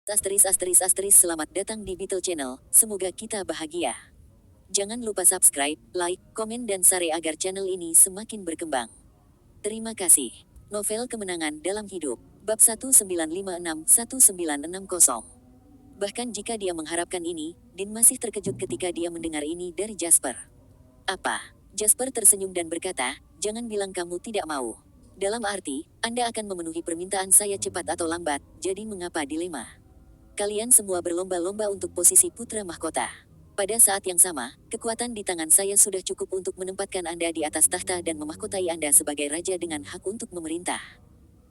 Selamat datang di Beetle Channel, semoga kita bahagia. Jangan lupa subscribe, like, komen dan share agar channel ini semakin berkembang. Terima kasih. Novel Kemenangan Dalam Hidup, Bab 1960. Bahkan jika dia mengharapkan ini, Dean masih terkejut ketika dia mendengar ini dari Jasper. Apa? Jasper tersenyum dan berkata, jangan bilang kamu tidak mau. Dalam arti, Anda akan memenuhi permintaan saya cepat atau lambat, jadi mengapa dilema? Kalian semua berlomba-lomba untuk posisi putra mahkota. Pada saat yang sama, kekuatan di tangan saya sudah cukup untuk menempatkan Anda di atas tahta dan memahkotai Anda sebagai raja dengan hak untuk memerintah.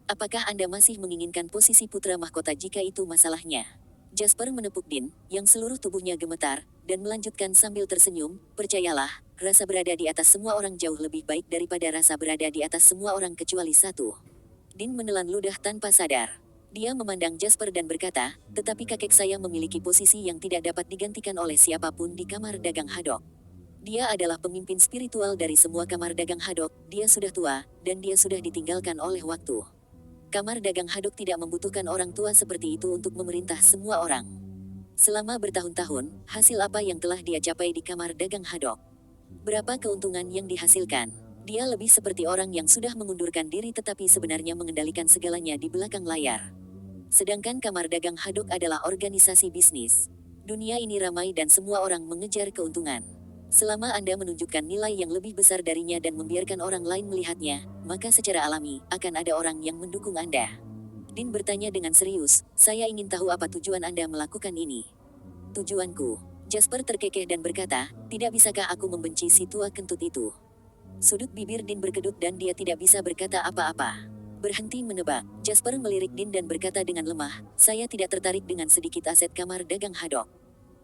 Apakah Anda masih menginginkan posisi putra mahkota jika itu masalahnya? Jasper menepuk Dean, yang seluruh tubuhnya gemetar, dan melanjutkan sambil tersenyum, percayalah, rasa berada di atas semua orang jauh lebih baik daripada rasa berada di atas semua orang kecuali satu. Dean menelan ludah tanpa sadar. Dia memandang Jasper dan berkata, tetapi kakek saya memiliki posisi yang tidak dapat digantikan oleh siapapun di kamar dagang Hadok. Dia adalah pemimpin spiritual dari semua kamar dagang Hadok, dia sudah tua, dan dia sudah ditinggalkan oleh waktu. Kamar dagang Hadok tidak membutuhkan orang tua seperti itu untuk memerintah semua orang. Selama bertahun-tahun, hasil apa yang telah dia capai di kamar dagang Hadok? Berapa keuntungan yang dihasilkan? Dia lebih seperti orang yang sudah mengundurkan diri tetapi sebenarnya mengendalikan segalanya di belakang layar. Sedangkan kamar dagang Hadok adalah organisasi bisnis. Dunia ini ramai dan semua orang mengejar keuntungan. Selama Anda menunjukkan nilai yang lebih besar darinya dan membiarkan orang lain melihatnya, maka secara alami, akan ada orang yang mendukung Anda. Dean bertanya dengan serius, saya ingin tahu apa tujuan Anda melakukan ini. Tujuanku. Jasper terkekeh dan berkata, tidak bisakah aku membenci si tua kentut itu? Sudut bibir Dean berkedut dan dia tidak bisa berkata apa-apa. Berhenti menebak, Jasper melirik Dean dan berkata dengan lemah, saya tidak tertarik dengan sedikit aset kamar dagang Hadok.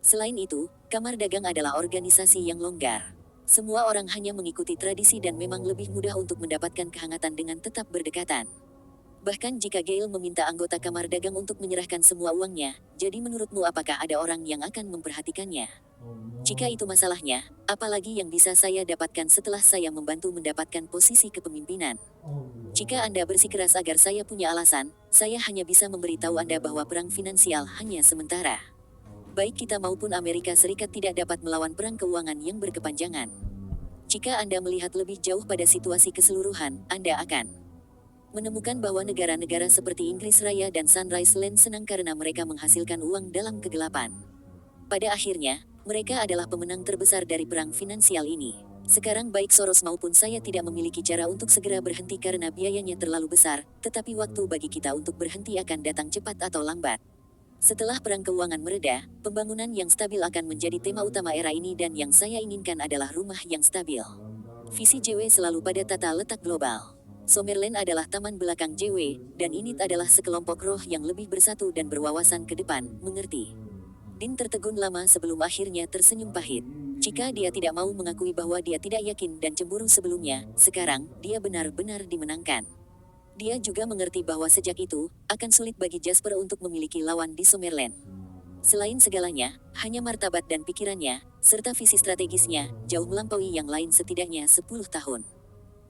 Selain itu, kamar dagang adalah organisasi yang longgar. Semua orang hanya mengikuti tradisi dan memang lebih mudah untuk mendapatkan kehangatan dengan tetap berdekatan. Bahkan jika Gale meminta anggota kamar dagang untuk menyerahkan semua uangnya, jadi menurutmu apakah ada orang yang akan memperhatikannya? Jika itu masalahnya, apalagi yang bisa saya dapatkan setelah saya membantu mendapatkan posisi kepemimpinan? Jika Anda bersikeras agar saya punya alasan, saya hanya bisa memberitahu Anda bahwa perang finansial hanya sementara. Baik kita maupun Amerika Serikat tidak dapat melawan perang keuangan yang berkepanjangan. Jika Anda melihat lebih jauh pada situasi keseluruhan, Anda akan menemukan bahwa negara-negara seperti Inggris Raya dan Sunrise Land senang karena mereka menghasilkan uang dalam kegelapan. Pada akhirnya, mereka adalah pemenang terbesar dari perang finansial ini. Sekarang baik Soros maupun saya tidak memiliki cara untuk segera berhenti karena biayanya terlalu besar, tetapi waktu bagi kita untuk berhenti akan datang cepat atau lambat. Setelah perang keuangan mereda, pembangunan yang stabil akan menjadi tema utama era ini dan yang saya inginkan adalah rumah yang stabil. Visi JW selalu pada tata letak global. Summerland adalah taman belakang JW, dan ini adalah sekelompok roh yang lebih bersatu dan berwawasan ke depan, mengerti? Dean tertegun lama sebelum akhirnya tersenyum pahit. Jika dia tidak mau mengakui bahwa dia tidak yakin dan cemburu sebelumnya, sekarang, dia benar-benar dimenangkan. Dia juga mengerti bahwa sejak itu, akan sulit bagi Jasper untuk memiliki lawan di Summerland. Selain segalanya, hanya martabat dan pikirannya, serta visi strategisnya, jauh melampaui yang lain setidaknya 10 tahun.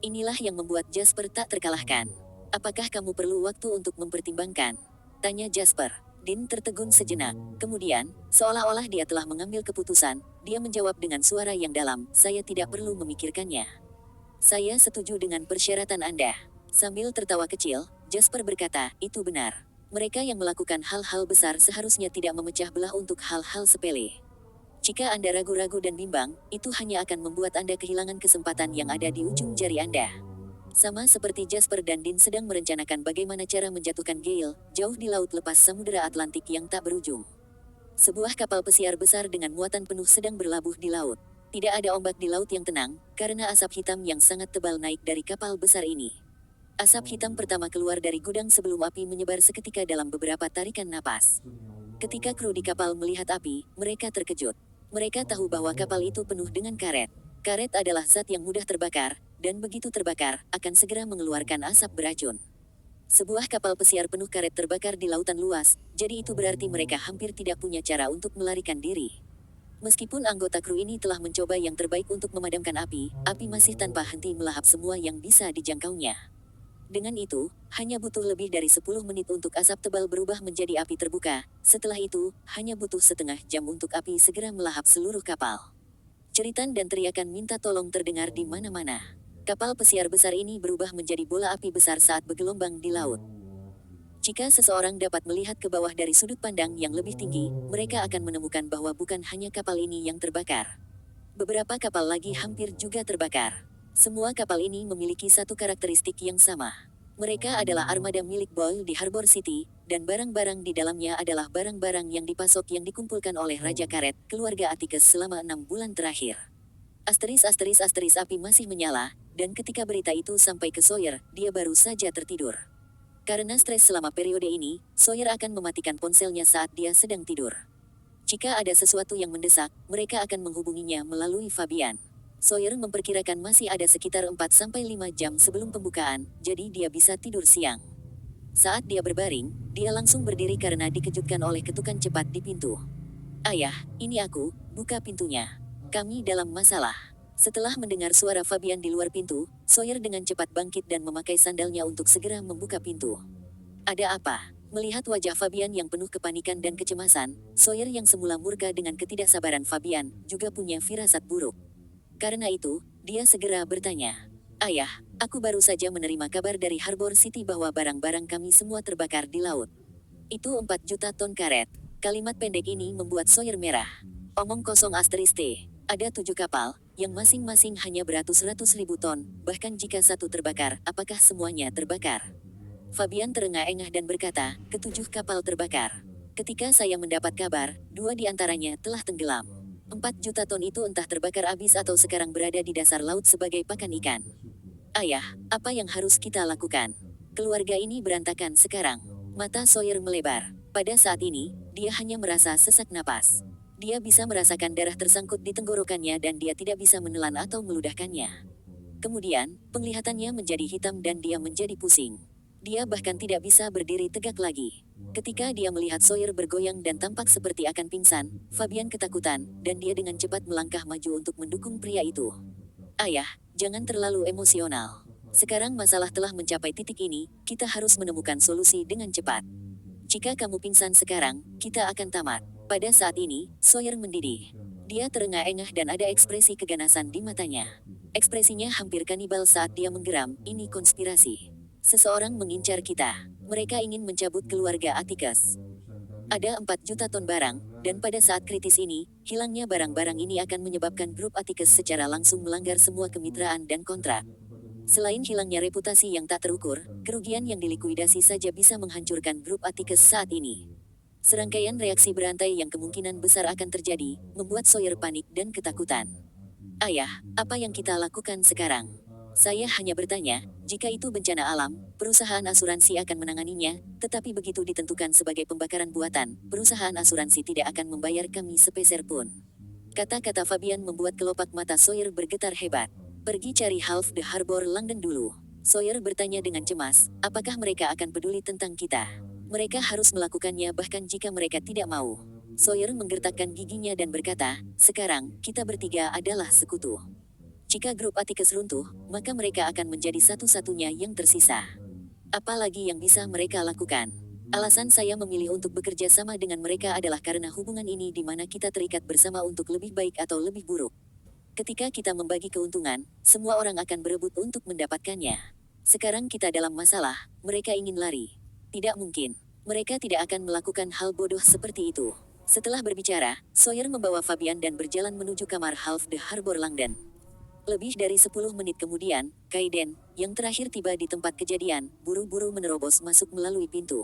Inilah yang membuat Jasper tak terkalahkan. Apakah kamu perlu waktu untuk mempertimbangkan? Tanya Jasper. Dean tertegun sejenak. Kemudian, seolah-olah dia telah mengambil keputusan, dia menjawab dengan suara yang dalam, saya tidak perlu memikirkannya. Saya setuju dengan persyaratan Anda. Sambil tertawa kecil, Jasper berkata, itu benar. Mereka yang melakukan hal-hal besar seharusnya tidak memecah belah untuk hal-hal sepele. Jika Anda ragu-ragu dan bimbang, itu hanya akan membuat Anda kehilangan kesempatan yang ada di ujung jari Anda. Sama seperti Jasper dan Dean sedang merencanakan bagaimana cara menjatuhkan Gale, jauh di laut lepas Samudera Atlantik yang tak berujung. Sebuah kapal pesiar besar dengan muatan penuh sedang berlabuh di laut. Tidak ada ombak di laut yang tenang, karena asap hitam yang sangat tebal naik dari kapal besar ini. Asap hitam pertama keluar dari gudang sebelum api menyebar seketika dalam beberapa tarikan napas. Ketika kru di kapal melihat api, mereka terkejut. Mereka tahu bahwa kapal itu penuh dengan karet. Karet adalah zat yang mudah terbakar, dan begitu terbakar, akan segera mengeluarkan asap beracun. Sebuah kapal pesiar penuh karet terbakar di lautan luas, jadi itu berarti mereka hampir tidak punya cara untuk melarikan diri. Meskipun anggota kru ini telah mencoba yang terbaik untuk memadamkan api, api masih tanpa henti melahap semua yang bisa dijangkaunya. Dengan itu, hanya butuh lebih dari 10 menit untuk asap tebal berubah menjadi api terbuka. Setelah itu, hanya butuh setengah jam untuk api segera melahap seluruh kapal. Ceritan dan teriakan minta tolong terdengar di mana-mana. Kapal pesiar besar ini berubah menjadi bola api besar saat bergelombang di laut. Jika seseorang dapat melihat ke bawah dari sudut pandang yang lebih tinggi, mereka akan menemukan bahwa bukan hanya kapal ini yang terbakar. Beberapa kapal lagi hampir juga terbakar. Semua kapal ini memiliki satu karakteristik yang sama. Mereka adalah armada milik Boyle di Harbor City, dan barang-barang di dalamnya adalah barang-barang yang dipasok yang dikumpulkan oleh Raja Karet, keluarga Atticus selama 6 bulan terakhir. Asteris api masih menyala, dan ketika berita itu sampai ke Sawyer, dia baru saja tertidur. Karena stres selama periode ini, Sawyer akan mematikan ponselnya saat dia sedang tidur. Jika ada sesuatu yang mendesak, mereka akan menghubunginya melalui Fabian. Sawyer memperkirakan masih ada sekitar 4-5 jam sebelum pembukaan, jadi dia bisa tidur siang. Saat dia berbaring, dia langsung berdiri karena dikejutkan oleh ketukan cepat di pintu. "Ayah, ini aku, buka pintunya. Kami dalam masalah." Setelah mendengar suara Fabian di luar pintu, Sawyer dengan cepat bangkit dan memakai sandalnya untuk segera membuka pintu. "Ada apa?" Melihat wajah Fabian yang penuh kepanikan dan kecemasan, Sawyer yang semula murka dengan ketidaksabaran Fabian, juga punya firasat buruk. Karena itu, dia segera bertanya, "Ayah, aku baru saja menerima kabar dari Harbor City bahwa barang-barang kami semua terbakar di laut. Itu 4 juta ton karet." Kalimat pendek ini membuat Sawyer merah. Omong kosong asterisk T. Ada 7 kapal, yang masing-masing hanya beratus-ratus ribu ton, bahkan jika satu terbakar, apakah semuanya terbakar? Fabian terengah-engah dan berkata, "Ketujuh kapal terbakar. Ketika saya mendapat kabar, 2 di antaranya telah tenggelam. 4 juta ton itu entah terbakar habis atau sekarang berada di dasar laut sebagai pakan ikan. Ayah, apa yang harus kita lakukan? Keluarga ini berantakan sekarang." Mata Sawyer melebar. Pada saat ini, dia hanya merasa sesak napas. Dia bisa merasakan darah tersangkut di tenggorokannya dan dia tidak bisa menelan atau meludahkannya. Kemudian, penglihatannya menjadi hitam dan dia menjadi pusing. Dia bahkan tidak bisa berdiri tegak lagi. Ketika dia melihat Sawyer bergoyang dan tampak seperti akan pingsan, Fabian ketakutan, dan dia dengan cepat melangkah maju untuk mendukung pria itu. "Ayah, jangan terlalu emosional. Sekarang masalah telah mencapai titik ini, kita harus menemukan solusi dengan cepat. Jika kamu pingsan sekarang, kita akan tamat." Pada saat ini, Sawyer mendidih. Dia terengah-engah dan ada ekspresi keganasan di matanya. Ekspresinya hampir kanibal saat dia menggeram, "Ini konspirasi. Seseorang mengincar kita. Mereka ingin mencabut keluarga Atticus. Ada 4 juta ton barang, dan pada saat kritis ini, hilangnya barang-barang ini akan menyebabkan grup Atticus secara langsung melanggar semua kemitraan dan kontrak. Selain hilangnya reputasi yang tak terukur, kerugian yang dilikuidasi saja bisa menghancurkan grup Atticus saat ini." Serangkaian reaksi berantai yang kemungkinan besar akan terjadi, membuat Sawyer panik dan ketakutan. "Ayah, apa yang kita lakukan sekarang?" "Saya hanya bertanya, jika itu bencana alam, perusahaan asuransi akan menanganinya, tetapi begitu ditentukan sebagai pembakaran buatan, perusahaan asuransi tidak akan membayar kami sepeser pun." Kata-kata Fabian membuat kelopak mata Sawyer bergetar hebat. "Pergi cari Half the Harbor London dulu." Sawyer bertanya dengan cemas, apakah mereka akan peduli tentang kita? Mereka harus melakukannya bahkan jika mereka tidak mau. Sawyer menggertakkan giginya dan berkata, "Sekarang, kita bertiga adalah sekutu. Jika grup Atticus runtuh, maka mereka akan menjadi satu-satunya yang tersisa. Apa lagi yang bisa mereka lakukan? Alasan saya memilih untuk bekerja sama dengan mereka adalah karena hubungan ini di mana kita terikat bersama untuk lebih baik atau lebih buruk. Ketika kita membagi keuntungan, semua orang akan berebut untuk mendapatkannya. Sekarang kita dalam masalah, mereka ingin lari. Tidak mungkin. Mereka tidak akan melakukan hal bodoh seperti itu." Setelah berbicara, Sawyer membawa Fabian dan berjalan menuju kamar Half the Harbor London. Lebih dari 10 menit kemudian, Kaiden, yang terakhir tiba di tempat kejadian, buru-buru menerobos masuk melalui pintu.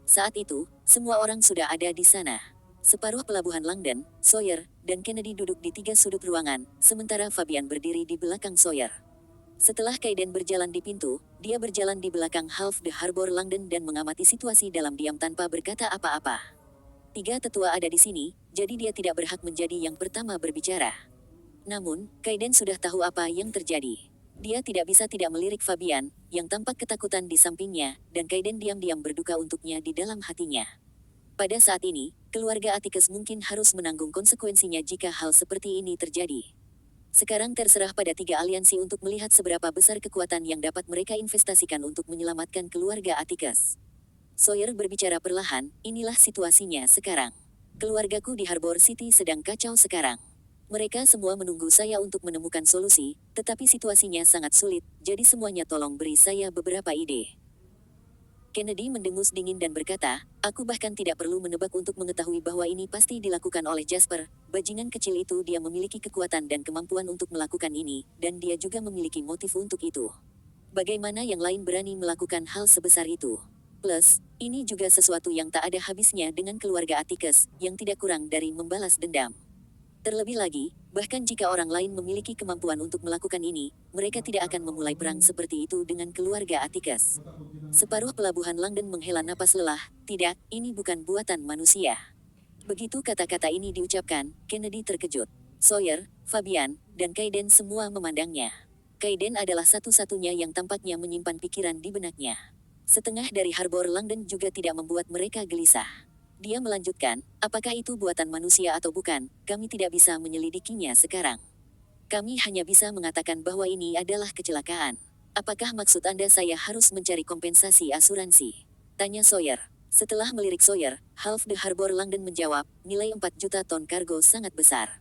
Saat itu, semua orang sudah ada di sana. Separuh pelabuhan London, Sawyer, dan Kennedy duduk di 3 sudut ruangan, sementara Fabian berdiri di belakang Sawyer. Setelah Kaiden berjalan di pintu, dia berjalan di belakang Half the Harbor London dan mengamati situasi dalam diam tanpa berkata apa-apa. 3 tetua ada di sini, jadi dia tidak berhak menjadi yang pertama berbicara. Namun, Kaiden sudah tahu apa yang terjadi. Dia tidak bisa tidak melirik Fabian, yang tampak ketakutan di sampingnya, dan Kaiden diam-diam berduka untuknya di dalam hatinya. Pada saat ini, keluarga Atticus mungkin harus menanggung konsekuensinya jika hal seperti ini terjadi. Sekarang terserah pada tiga aliansi untuk melihat seberapa besar kekuatan yang dapat mereka investasikan untuk menyelamatkan keluarga Atticus. Sawyer berbicara perlahan, inilah situasinya sekarang. Keluargaku di Harbor City sedang kacau sekarang. Mereka semua menunggu saya untuk menemukan solusi, tetapi situasinya sangat sulit, jadi semuanya tolong beri saya beberapa ide. Kennedy mendengus dingin dan berkata, aku bahkan tidak perlu menebak untuk mengetahui bahwa ini pasti dilakukan oleh Jasper. Bajingan kecil itu dia memiliki kekuatan dan kemampuan untuk melakukan ini, dan dia juga memiliki motif untuk itu. Bagaimana yang lain berani melakukan hal sebesar itu? Plus, ini juga sesuatu yang tak ada habisnya dengan keluarga Atticus, yang tidak kurang dari membalas dendam. Terlebih lagi, bahkan jika orang lain memiliki kemampuan untuk melakukan ini, mereka tidak akan memulai perang seperti itu dengan keluarga Atticus. Separuh pelabuhan Langdon menghela napas lelah, tidak, ini bukan buatan manusia. Begitu kata-kata ini diucapkan, Kennedy terkejut. Sawyer, Fabian, dan Kaiden semua memandangnya. Kaiden adalah satu-satunya yang tampaknya menyimpan pikiran di benaknya. Setengah dari Harbor Langdon juga tidak membuat mereka gelisah. Dia melanjutkan, apakah itu buatan manusia atau bukan, kami tidak bisa menyelidikinya sekarang. Kami hanya bisa mengatakan bahwa ini adalah kecelakaan. Apakah maksud Anda saya harus mencari kompensasi asuransi? Tanya Sawyer. Setelah melirik Sawyer, Half the Harbor Langdon menjawab, nilai 4 juta ton kargo sangat besar.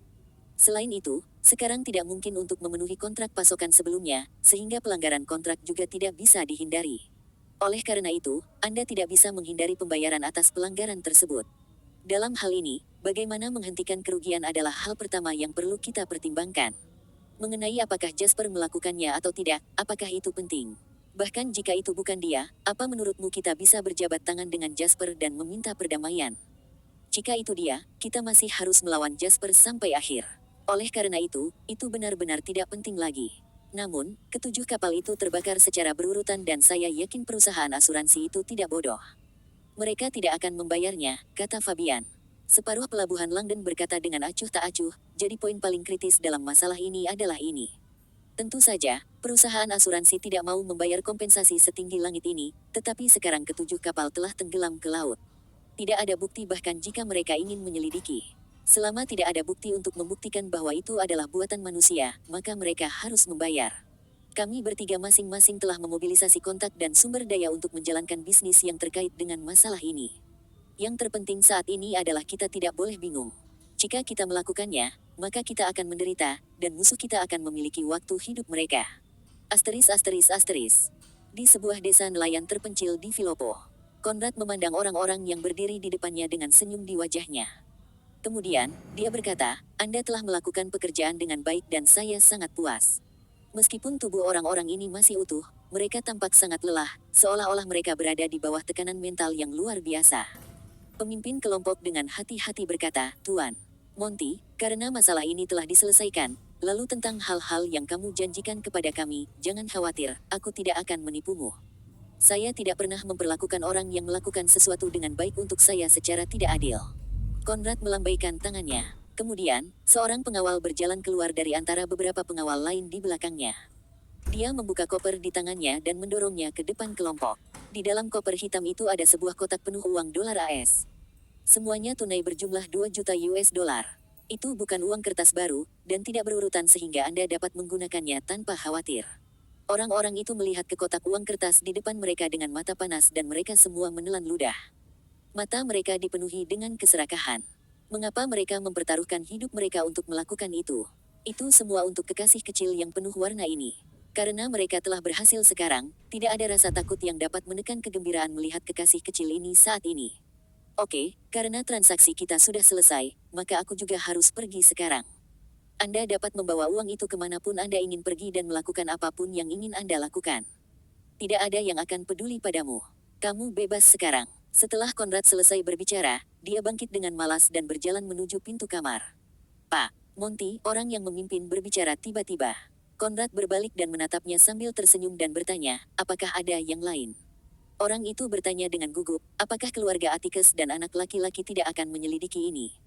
Selain itu, sekarang tidak mungkin untuk memenuhi kontrak pasokan sebelumnya, sehingga pelanggaran kontrak juga tidak bisa dihindari. Oleh karena itu, Anda tidak bisa menghindari pembayaran atas pelanggaran tersebut. Dalam hal ini, bagaimana menghentikan kerugian adalah hal pertama yang perlu kita pertimbangkan. Mengenai apakah Jasper melakukannya atau tidak, apakah itu penting? Bahkan jika itu bukan dia, apa menurutmu kita bisa berjabat tangan dengan Jasper dan meminta perdamaian? Jika itu dia, kita masih harus melawan Jasper sampai akhir. Oleh karena itu benar-benar tidak penting lagi. Namun, ketujuh kapal itu terbakar secara berurutan dan saya yakin perusahaan asuransi itu tidak bodoh. Mereka tidak akan membayarnya, kata Fabian. Separuh pelabuhan Langdon berkata dengan acuh tak acuh, jadi poin paling kritis dalam masalah ini adalah ini. Tentu saja, perusahaan asuransi tidak mau membayar kompensasi setinggi langit ini, tetapi sekarang ketujuh kapal telah tenggelam ke laut. Tidak ada bukti bahkan jika mereka ingin menyelidiki. Selama tidak ada bukti untuk membuktikan bahwa itu adalah buatan manusia, maka mereka harus membayar. Kami bertiga masing-masing telah memobilisasi kontak dan sumber daya untuk menjalankan bisnis yang terkait dengan masalah ini. Yang terpenting saat ini adalah kita tidak boleh bingung. Jika kita melakukannya, maka kita akan menderita, dan musuh kita akan memiliki waktu hidup mereka. Asteris asteris asteris. Di sebuah desa nelayan terpencil di Filopo, Konrad memandang orang-orang yang berdiri di depannya dengan senyum di wajahnya. Kemudian, dia berkata, Anda telah melakukan pekerjaan dengan baik dan saya sangat puas. Meskipun tubuh orang-orang ini masih utuh, mereka tampak sangat lelah, seolah-olah mereka berada di bawah tekanan mental yang luar biasa. Pemimpin kelompok dengan hati-hati berkata, Tuan Monty, karena masalah ini telah diselesaikan, lalu tentang hal-hal yang kamu janjikan kepada kami, jangan khawatir, aku tidak akan menipumu. Saya tidak pernah memperlakukan orang yang melakukan sesuatu dengan baik untuk saya secara tidak adil. Konrad melambaikan tangannya. Kemudian, seorang pengawal berjalan keluar dari antara beberapa pengawal lain di belakangnya. Dia membuka koper di tangannya dan mendorongnya ke depan kelompok. Di dalam koper hitam itu ada sebuah kotak penuh uang dolar AS. Semuanya tunai berjumlah 2 juta US dollar. Itu bukan uang kertas baru, dan tidak berurutan sehingga Anda dapat menggunakannya tanpa khawatir. Orang-orang itu melihat ke kotak uang kertas di depan mereka dengan mata panas dan mereka semua menelan ludah. Mata mereka dipenuhi dengan keserakahan. Mengapa mereka mempertaruhkan hidup mereka untuk melakukan itu? Itu semua untuk kekasih kecil yang penuh warna ini. Karena mereka telah berhasil sekarang, tidak ada rasa takut yang dapat menekan kegembiraan melihat kekasih kecil ini saat ini. Oke, karena transaksi kita sudah selesai, maka aku juga harus pergi sekarang. Anda dapat membawa uang itu kemanapun Anda ingin pergi dan melakukan apapun yang ingin Anda lakukan. Tidak ada yang akan peduli padamu. Kamu bebas sekarang. Setelah Konrad selesai berbicara, dia bangkit dengan malas dan berjalan menuju pintu kamar. Pak Monty, orang yang memimpin berbicara tiba-tiba. Konrad berbalik dan menatapnya sambil tersenyum dan bertanya, apakah ada yang lain? Orang itu bertanya dengan gugup, apakah keluarga Atticus dan anak laki-laki tidak akan menyelidiki ini?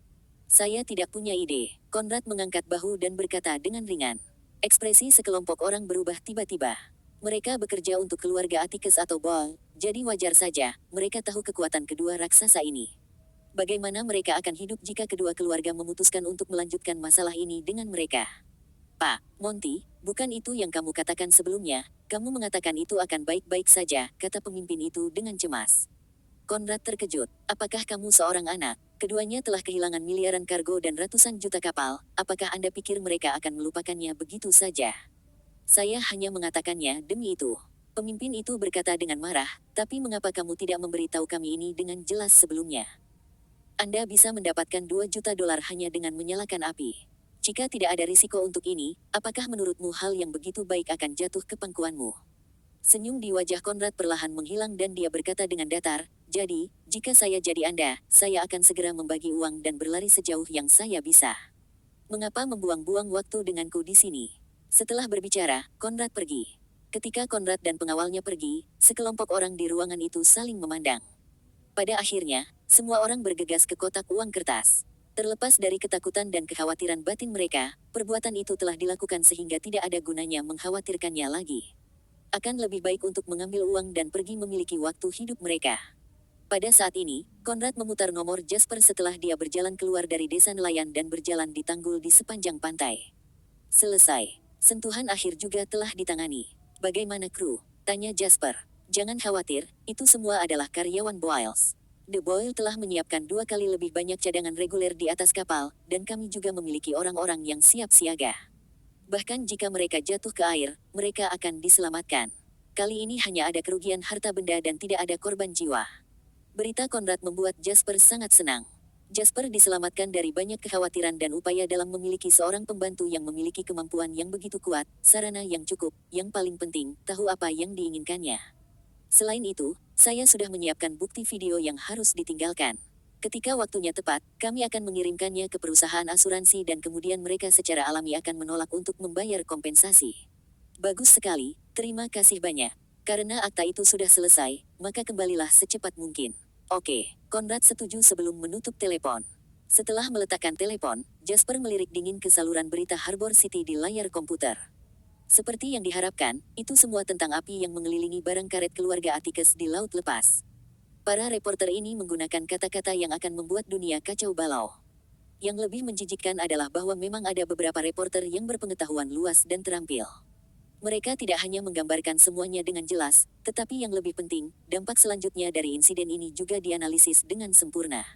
Saya tidak punya ide. Konrad mengangkat bahu dan berkata dengan ringan. Ekspresi sekelompok orang berubah tiba-tiba. Mereka bekerja untuk keluarga Atticus atau Ball, jadi wajar saja, mereka tahu kekuatan kedua raksasa ini. Bagaimana mereka akan hidup jika kedua keluarga memutuskan untuk melanjutkan masalah ini dengan mereka? Pak Monty, bukan itu yang kamu katakan sebelumnya, kamu mengatakan itu akan baik-baik saja, kata pemimpin itu dengan cemas. Konrad terkejut. Apakah kamu seorang anak? Keduanya telah kehilangan miliaran kargo dan ratusan juta kapal, apakah Anda pikir mereka akan melupakannya begitu saja? Saya hanya mengatakannya demi itu. Pemimpin itu berkata dengan marah, tapi mengapa kamu tidak memberitahu kami ini dengan jelas sebelumnya? Anda bisa mendapatkan 2 juta dolar hanya dengan menyalakan api. Jika tidak ada risiko untuk ini, apakah menurutmu hal yang begitu baik akan jatuh ke pangkuanmu? Senyum di wajah Konrad perlahan menghilang dan dia berkata dengan datar, jadi, jika saya jadi Anda, saya akan segera membagi uang dan berlari sejauh yang saya bisa. Mengapa membuang-buang waktu denganku di sini? Setelah berbicara, Konrad pergi. Ketika Konrad dan pengawalnya pergi, sekelompok orang di ruangan itu saling memandang. Pada akhirnya, semua orang bergegas ke kotak uang kertas. Terlepas dari ketakutan dan kekhawatiran batin mereka, perbuatan itu telah dilakukan sehingga tidak ada gunanya mengkhawatirkannya lagi. Akan lebih baik untuk mengambil uang dan pergi memiliki waktu hidup mereka. Pada saat ini, Konrad memutar nomor Jasper setelah dia berjalan keluar dari desa nelayan dan berjalan di tanggul di sepanjang pantai. Selesai. Sentuhan akhir juga telah ditangani. Bagaimana kru? Tanya Jasper. Jangan khawatir, itu semua adalah karyawan Boyles. The Boyle telah menyiapkan 2 kali lebih banyak cadangan reguler di atas kapal, dan kami juga memiliki orang-orang yang siap siaga. Bahkan jika mereka jatuh ke air, mereka akan diselamatkan. Kali ini hanya ada kerugian harta benda dan tidak ada korban jiwa. Berita Konrad membuat Jasper sangat senang. Jasper diselamatkan dari banyak kekhawatiran dan upaya dalam memiliki seorang pembantu yang memiliki kemampuan yang begitu kuat, sarana yang cukup, yang paling penting, tahu apa yang diinginkannya. Selain itu, saya sudah menyiapkan bukti video yang harus ditinggalkan. Ketika waktunya tepat, kami akan mengirimkannya ke perusahaan asuransi dan kemudian mereka secara alami akan menolak untuk membayar kompensasi. Bagus sekali, terima kasih banyak. Karena akta itu sudah selesai, maka kembalilah secepat mungkin. Oke, Konrad setuju sebelum menutup telepon. Setelah meletakkan telepon, Jasper melirik dingin ke saluran berita Harbor City di layar komputer. Seperti yang diharapkan, itu semua tentang api yang mengelilingi barang karet keluarga Atticus di laut lepas. Para reporter ini menggunakan kata-kata yang akan membuat dunia kacau balau. Yang lebih menjijikkan adalah bahwa memang ada beberapa reporter yang berpengetahuan luas dan terampil. Mereka tidak hanya menggambarkan semuanya dengan jelas, tetapi yang lebih penting, dampak selanjutnya dari insiden ini juga dianalisis dengan sempurna.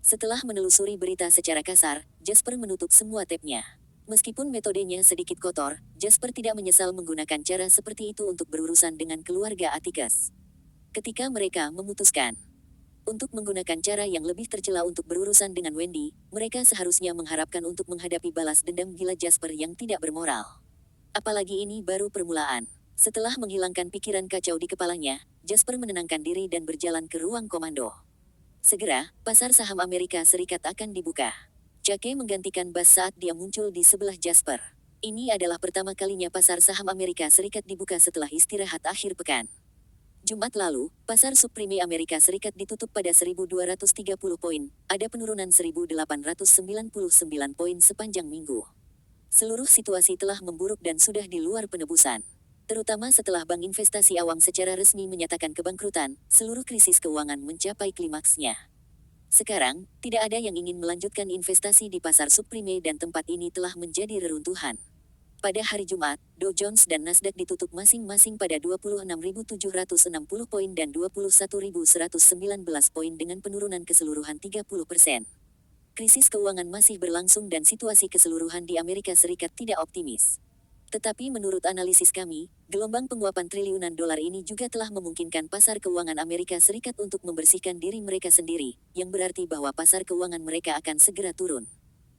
Setelah menelusuri berita secara kasar, Jasper menutup semua tabnya. Meskipun metodenya sedikit kotor, Jasper tidak menyesal menggunakan cara seperti itu untuk berurusan dengan keluarga Atticus. Ketika mereka memutuskan untuk menggunakan cara yang lebih tercela untuk berurusan dengan Wendy, mereka seharusnya mengharapkan untuk menghadapi balas dendam gila Jasper yang tidak bermoral. Apalagi ini baru permulaan. Setelah menghilangkan pikiran kacau di kepalanya, Jasper menenangkan diri dan berjalan ke ruang komando. Segera, pasar saham Amerika Serikat akan dibuka. Jake menggantikan Bas saat dia muncul di sebelah Jasper. Ini adalah pertama kalinya pasar saham Amerika Serikat dibuka setelah istirahat akhir pekan. Jumat lalu, pasar subprime Amerika Serikat ditutup pada 1.230 poin, ada penurunan 1.899 poin sepanjang minggu. Seluruh situasi telah memburuk dan sudah di luar penebusan. Terutama setelah bank investasi awam secara resmi menyatakan kebangkrutan, seluruh krisis keuangan mencapai klimaksnya. Sekarang, tidak ada yang ingin melanjutkan investasi di pasar subprime dan tempat ini telah menjadi reruntuhan. Pada hari Jumat, Dow Jones dan Nasdaq ditutup masing-masing pada 26.760 poin dan 21.119 poin dengan penurunan keseluruhan 30%. Krisis keuangan masih berlangsung dan situasi keseluruhan di Amerika Serikat tidak optimis. Tetapi menurut analisis kami, gelombang penguapan triliunan dolar ini juga telah memungkinkan pasar keuangan Amerika Serikat untuk membersihkan diri mereka sendiri, yang berarti bahwa pasar keuangan mereka akan segera turun.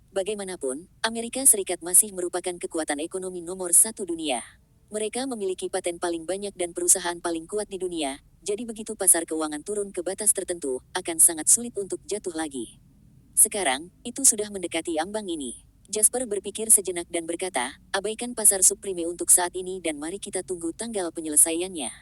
Bagaimanapun, Amerika Serikat masih merupakan kekuatan ekonomi nomor 1 dunia. Mereka memiliki paten paling banyak dan perusahaan paling kuat di dunia, jadi begitu pasar keuangan turun ke batas tertentu, akan sangat sulit untuk jatuh lagi. Sekarang, itu sudah mendekati ambang ini. Jasper berpikir sejenak dan berkata, abaikan pasar subprime untuk saat ini dan mari kita tunggu tanggal penyelesaiannya.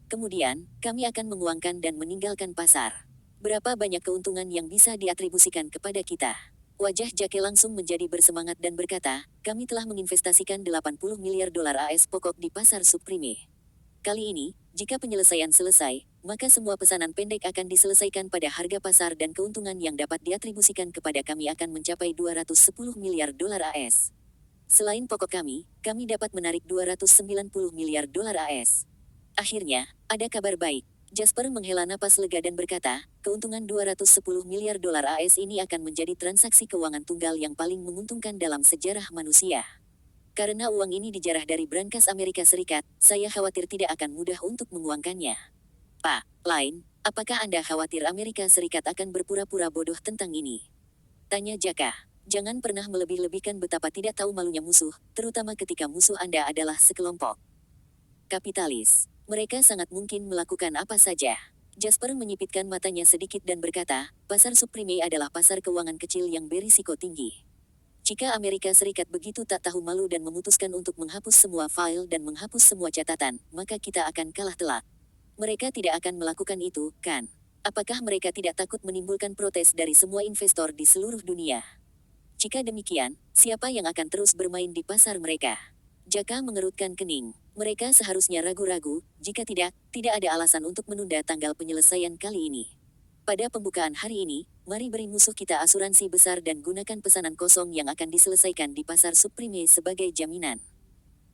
Kemudian, kami akan menguangkan dan meninggalkan pasar. Berapa banyak keuntungan yang bisa diatribusikan kepada kita? Wajah Jake langsung menjadi bersemangat dan berkata, kami telah menginvestasikan 80 miliar dolar AS pokok di pasar subprime. Kali ini, jika penyelesaian selesai, maka semua pesanan pendek akan diselesaikan pada harga pasar dan keuntungan yang dapat diatribusikan kepada kami akan mencapai 210 miliar dolar AS. Selain pokok kami dapat menarik 290 miliar dolar AS. Akhirnya, ada kabar baik. Jasper menghela napas lega dan berkata, keuntungan 210 miliar dolar AS ini akan menjadi transaksi keuangan tunggal yang paling menguntungkan dalam sejarah manusia. Karena uang ini dijarah dari brankas Amerika Serikat, saya khawatir tidak akan mudah untuk menguangkannya. Pak Lain, apakah Anda khawatir Amerika Serikat akan berpura-pura bodoh tentang ini? Tanya Jaka. Jangan pernah melebih-lebihkan betapa tidak tahu malunya musuh, terutama ketika musuh Anda adalah sekelompok kapitalis. Mereka sangat mungkin melakukan apa saja. Jasper menyipitkan matanya sedikit dan berkata, pasar subprime adalah pasar keuangan kecil yang berisiko tinggi. Jika Amerika Serikat begitu tak tahu malu dan memutuskan untuk menghapus semua file dan menghapus semua catatan, maka kita akan kalah telak. Mereka tidak akan melakukan itu, kan? Apakah mereka tidak takut menimbulkan protes dari semua investor di seluruh dunia? Jika demikian, siapa yang akan terus bermain di pasar mereka? Jaka mengerutkan kening. Mereka seharusnya ragu-ragu, jika tidak ada alasan untuk menunda tanggal penyelesaian kali ini. Pada pembukaan hari ini, mari beri musuh kita asuransi besar dan gunakan pesanan kosong yang akan diselesaikan di pasar subprime sebagai jaminan.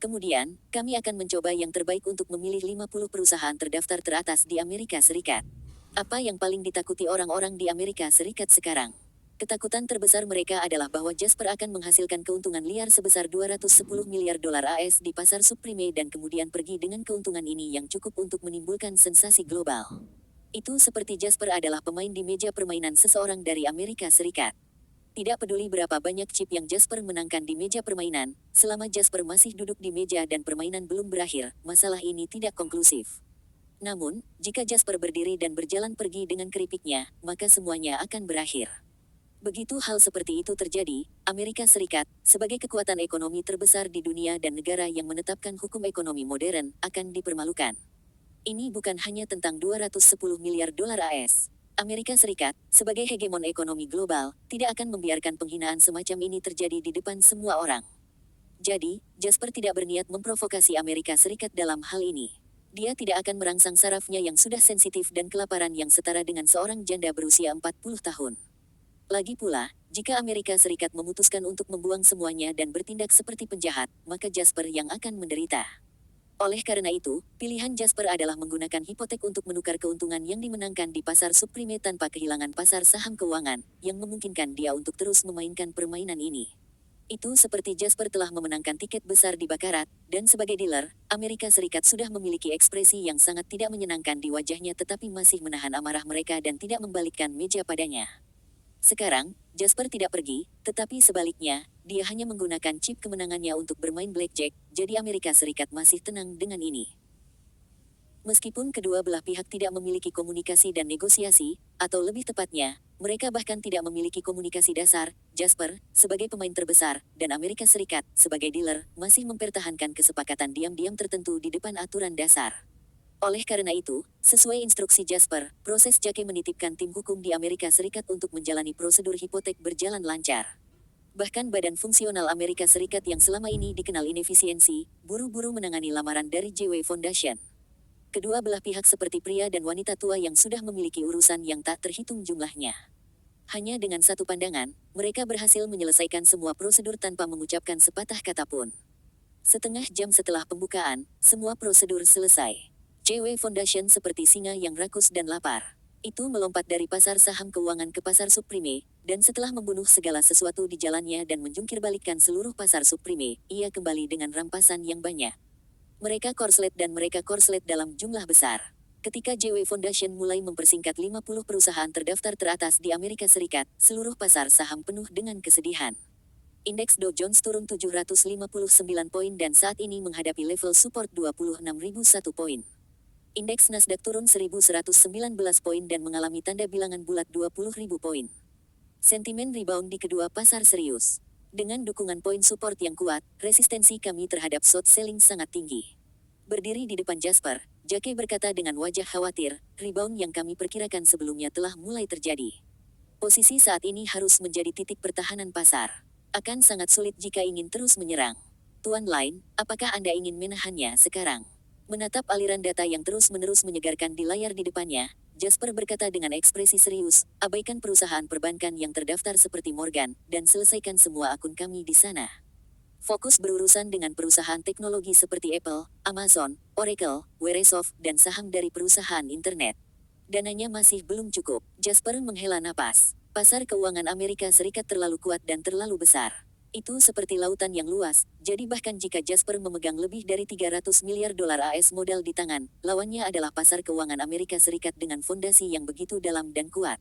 Kemudian, kami akan mencoba yang terbaik untuk memilih 50 perusahaan terdaftar teratas di Amerika Serikat. Apa yang paling ditakuti orang-orang di Amerika Serikat sekarang? Ketakutan terbesar mereka adalah bahwa Jasper akan menghasilkan keuntungan liar sebesar 210 miliar dolar AS di pasar subprime dan kemudian pergi dengan keuntungan ini yang cukup untuk menimbulkan sensasi global. Itu seperti Jasper adalah pemain di meja permainan seseorang dari Amerika Serikat. Tidak peduli berapa banyak chip yang Jasper menangkan di meja permainan, selama Jasper masih duduk di meja dan permainan belum berakhir, masalah ini tidak konklusif. Namun, jika Jasper berdiri dan berjalan pergi dengan keripiknya, maka semuanya akan berakhir. Begitu hal seperti itu terjadi, Amerika Serikat, sebagai kekuatan ekonomi terbesar di dunia dan negara yang menetapkan hukum ekonomi modern, akan dipermalukan. Ini bukan hanya tentang 210 miliar dolar AS. Amerika Serikat, sebagai hegemon ekonomi global, tidak akan membiarkan penghinaan semacam ini terjadi di depan semua orang. Jadi, Jasper tidak berniat memprovokasi Amerika Serikat dalam hal ini. Dia tidak akan merangsang sarafnya yang sudah sensitif dan kelaparan yang setara dengan seorang janda berusia 40 tahun. Lagi pula, jika Amerika Serikat memutuskan untuk membuang semuanya dan bertindak seperti penjahat, maka Jasper yang akan menderita. Oleh karena itu, pilihan Jasper adalah menggunakan hipotek untuk menukar keuntungan yang dimenangkan di pasar subprime tanpa kehilangan pasar saham keuangan, yang memungkinkan dia untuk terus memainkan permainan ini. Itu seperti Jasper telah memenangkan tiket besar di Baccarat, dan sebagai dealer, Amerika Serikat sudah memiliki ekspresi yang sangat tidak menyenangkan di wajahnya tetapi masih menahan amarah mereka dan tidak membalikkan meja padanya. Sekarang, Jasper tidak pergi, tetapi sebaliknya, dia hanya menggunakan chip kemenangannya untuk bermain blackjack, jadi Amerika Serikat masih tenang dengan ini. Meskipun kedua belah pihak tidak memiliki komunikasi dan negosiasi, atau lebih tepatnya, mereka bahkan tidak memiliki komunikasi dasar, Jasper, sebagai pemain terbesar, dan Amerika Serikat, sebagai dealer, masih mempertahankan kesepakatan diam-diam tertentu di depan aturan dasar. Oleh karena itu, sesuai instruksi Jasper, proses Jake menitipkan tim hukum di Amerika Serikat untuk menjalani prosedur hipotek berjalan lancar. Bahkan Badan Fungsional Amerika Serikat yang selama ini dikenal inefisiensi, buru-buru menangani lamaran dari JW Foundation. Kedua belah pihak seperti pria dan wanita tua yang sudah memiliki urusan yang tak terhitung jumlahnya. Hanya dengan satu pandangan, mereka berhasil menyelesaikan semua prosedur tanpa mengucapkan sepatah kata pun. Setengah jam setelah pembukaan, semua prosedur selesai. JW Foundation seperti singa yang rakus dan lapar. Itu melompat dari pasar saham keuangan ke pasar subprime, dan setelah membunuh segala sesuatu di jalannya dan menjungkirbalikkan seluruh pasar subprime, ia kembali dengan rampasan yang banyak. Mereka korslet dalam jumlah besar. Ketika JW Foundation mulai mempersingkat 50 perusahaan terdaftar teratas di Amerika Serikat, seluruh pasar saham penuh dengan kesedihan. Indeks Dow Jones turun 759 poin dan saat ini menghadapi level support 26.001 poin. Indeks Nasdaq turun 1.119 poin dan mengalami tanda bilangan bulat 20.000 poin. Sentimen rebound di kedua pasar serius. Dengan dukungan poin support yang kuat, resistensi kami terhadap short selling sangat tinggi. Berdiri di depan Jasper, Jake berkata dengan wajah khawatir, rebound yang kami perkirakan sebelumnya telah mulai terjadi. Posisi saat ini harus menjadi titik pertahanan pasar. Akan sangat sulit jika ingin terus menyerang. Tuan Lain, apakah Anda ingin menahannya sekarang? Menatap aliran data yang terus-menerus menyegarkan di layar di depannya, Jasper berkata dengan ekspresi serius, abaikan perusahaan perbankan yang terdaftar seperti Morgan, dan selesaikan semua akun kami di sana. Fokus berurusan dengan perusahaan teknologi seperti Apple, Amazon, Oracle, Microsoft, dan saham dari perusahaan internet. Dananya masih belum cukup. Jasper menghela napas. Pasar keuangan Amerika Serikat terlalu kuat dan terlalu besar. Itu seperti lautan yang luas, jadi bahkan jika Jasper memegang lebih dari 300 miliar dolar AS modal di tangan, lawannya adalah pasar keuangan Amerika Serikat dengan fondasi yang begitu dalam dan kuat.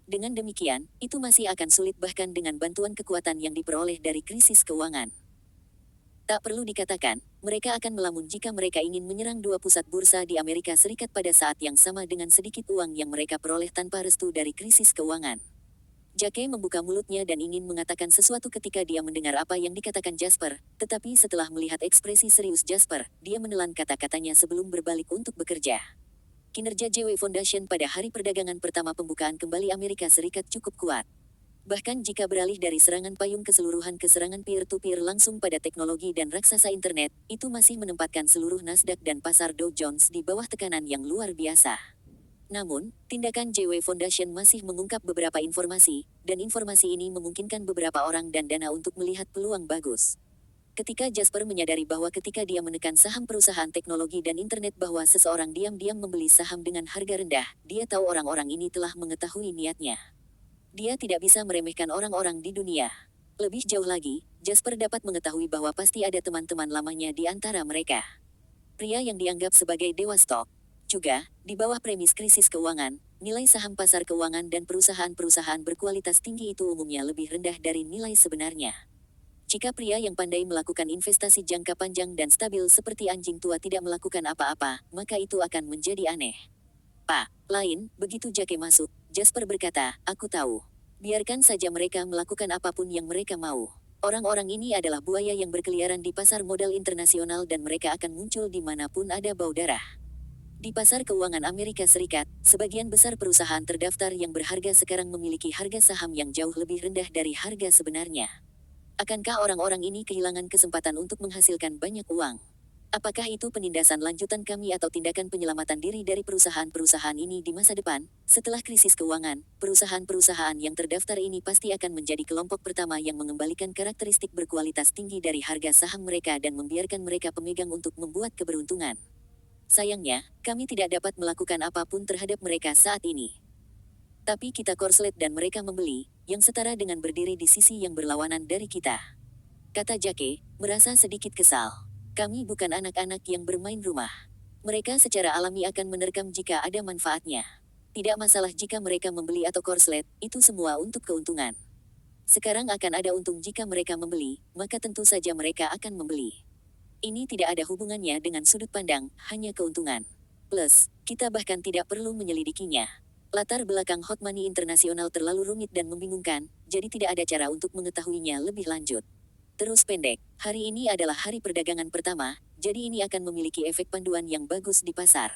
Dengan demikian, itu masih akan sulit bahkan dengan bantuan kekuatan yang diperoleh dari krisis keuangan. Tak perlu dikatakan, mereka akan melamun jika mereka ingin menyerang dua pusat bursa di Amerika Serikat pada saat yang sama dengan sedikit uang yang mereka peroleh tanpa restu dari krisis keuangan. Jake membuka mulutnya dan ingin mengatakan sesuatu ketika dia mendengar apa yang dikatakan Jasper, tetapi setelah melihat ekspresi serius Jasper, dia menelan kata-katanya sebelum berbalik untuk bekerja. Kinerja JW Foundation pada hari perdagangan pertama pembukaan kembali Amerika Serikat cukup kuat. Bahkan jika beralih dari serangan payung keseluruhan ke serangan peer-to-peer langsung pada teknologi dan raksasa internet, itu masih menempatkan seluruh Nasdaq dan pasar Dow Jones di bawah tekanan yang luar biasa. Namun, tindakan JW Foundation masih mengungkap beberapa informasi, dan informasi ini memungkinkan beberapa orang dan dana untuk melihat peluang bagus. Ketika Jasper menyadari bahwa ketika dia menekan saham perusahaan teknologi dan internet bahwa seseorang diam-diam membeli saham dengan harga rendah, dia tahu orang-orang ini telah mengetahui niatnya. Dia tidak bisa meremehkan orang-orang di dunia. Lebih jauh lagi, Jasper dapat mengetahui bahwa pasti ada teman-teman lamanya di antara mereka. Pria yang dianggap sebagai dewa stok. Juga, di bawah premis krisis keuangan, nilai saham pasar keuangan dan perusahaan-perusahaan berkualitas tinggi itu umumnya lebih rendah dari nilai sebenarnya. Jika pria yang pandai melakukan investasi jangka panjang dan stabil seperti anjing tua tidak melakukan apa-apa, maka itu akan menjadi aneh. Pak, lain, begitu Jake masuk, Jasper berkata, aku tahu. Biarkan saja mereka melakukan apapun yang mereka mau. Orang-orang ini adalah buaya yang berkeliaran di pasar modal internasional dan mereka akan muncul dimanapun ada bau darah. Di pasar keuangan Amerika Serikat, sebagian besar perusahaan terdaftar yang berharga sekarang memiliki harga saham yang jauh lebih rendah dari harga sebenarnya. Akankah orang-orang ini kehilangan kesempatan untuk menghasilkan banyak uang? Apakah itu penindasan lanjutan kami atau tindakan penyelamatan diri dari perusahaan-perusahaan ini di masa depan? Setelah krisis keuangan, perusahaan-perusahaan yang terdaftar ini pasti akan menjadi kelompok pertama yang mengembalikan karakteristik berkualitas tinggi dari harga saham mereka dan membiarkan mereka pemegang untuk membuat keberuntungan. Sayangnya, kami tidak dapat melakukan apapun terhadap mereka saat ini. Tapi kita korslet dan mereka membeli, yang setara dengan berdiri di sisi yang berlawanan dari kita. Kata Jake, merasa sedikit kesal. Kami bukan anak-anak yang bermain rumah. Mereka secara alami akan menerkam jika ada manfaatnya. Tidak masalah jika mereka membeli atau korslet, itu semua untuk keuntungan. Sekarang akan ada untung jika mereka membeli, maka tentu saja mereka akan membeli. Ini tidak ada hubungannya dengan sudut pandang, hanya keuntungan. Plus, kita bahkan tidak perlu menyelidikinya. Latar belakang hot money internasional terlalu rumit dan membingungkan, jadi tidak ada cara untuk mengetahuinya lebih lanjut. Terus pendek, hari ini adalah hari perdagangan pertama, jadi ini akan memiliki efek panduan yang bagus di pasar.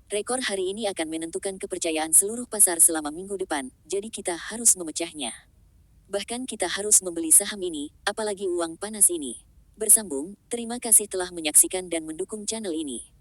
Rekor hari ini akan menentukan kepercayaan seluruh pasar selama minggu depan, jadi kita harus memecahnya. Bahkan kita harus membeli saham ini, apalagi uang panas ini. Bersambung, terima kasih telah menyaksikan dan mendukung channel ini.